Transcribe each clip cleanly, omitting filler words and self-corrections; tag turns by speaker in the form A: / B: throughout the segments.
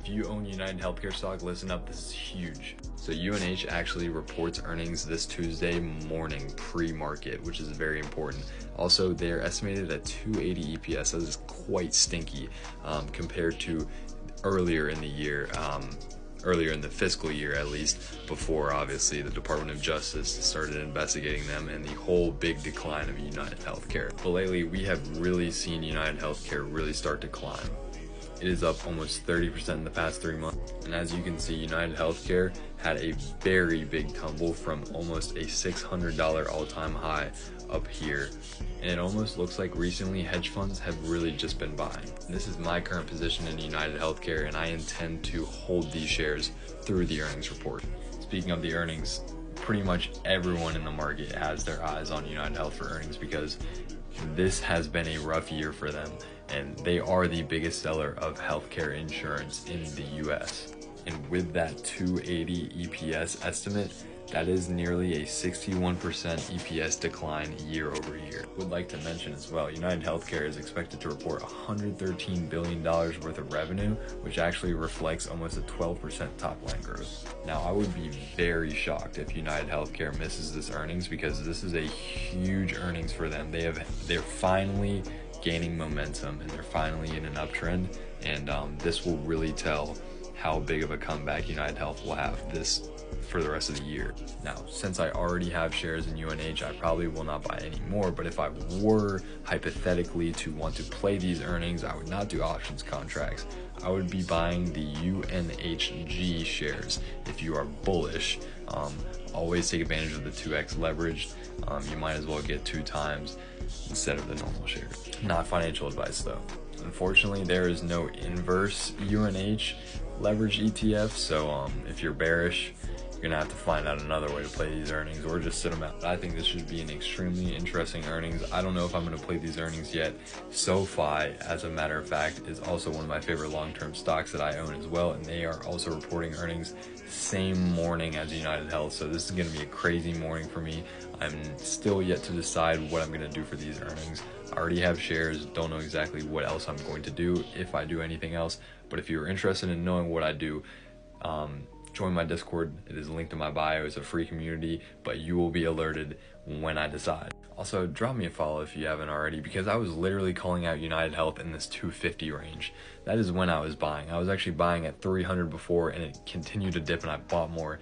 A: If you own United Healthcare stock, listen up, this is huge. So UNH actually reports earnings this Tuesday morning pre-market, which is very important. Also, they're estimated at 280 EPS. That is quite stinky compared to earlier in the year, earlier in the fiscal year at least, before obviously the Department of Justice started investigating them and the whole big decline of United Healthcare. But lately we have really seen United Healthcare really start to climb. It is up almost 30% in the past 3 months. And as you can see, United Healthcare had a very big tumble from almost a $600 all-time high up here. And it almost looks like recently hedge funds have really just been buying. This is my current position in United Healthcare, and I intend to hold these shares through the earnings report. Speaking of the earnings, pretty much everyone in the market has their eyes on United Health for earnings because this has been a rough year for them, and they are the biggest seller of healthcare insurance in the US. And with that 280 EPS estimate, that is nearly a 61% EPS decline year over year. Would like to mention as well, United Healthcare is expected to report $113 billion worth of revenue, which actually reflects almost a 12% top line growth. Now, I would be very shocked if United Healthcare misses this earnings because this is a huge earnings for them. They're finally gaining momentum and they're finally in an uptrend, and this will really tell how big of a comeback United Health will have this for the rest of the year. Now, since I already have shares in UNH, I probably will not buy any more, but if I were hypothetically to want to play these earnings, I would not do options contracts. I would be buying the UNHG shares. If you are bullish, always take advantage of the 2x leverage. You might as well get 2 times instead of the normal shares. Not financial advice though. Unfortunately, there is no inverse UNH leverage ETF, so if you're bearish, you're gonna have to find out another way to play these earnings or just sit them out. I think this should be an extremely interesting earnings. I don't know if I'm gonna play these earnings yet. SoFi, as a matter of fact, is also one of my favorite long-term stocks that I own as well, and they are also reporting earnings same morning as United Health, so this is gonna be a crazy morning for me. I'm still yet to decide what I'm gonna do for these earnings. I already have shares, don't know exactly what else I'm going to do, if I do anything else, but if you're interested in knowing what I do, join my Discord. It is linked in my bio. It's a free community, but you will be alerted when I decide. Also, drop me a follow if you haven't already, because I was literally calling out United Health in this 250 range. That is when I was buying. I was actually buying at 300 before, and it continued to dip, and I bought more.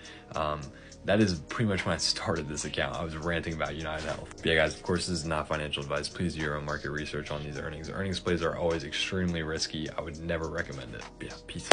A: That is pretty much when I started this account. I was ranting about United Health. But yeah, guys, of course, this is not financial advice. Please do your own market research on these earnings. Earnings plays are always extremely risky. I would never recommend it. But yeah, peace.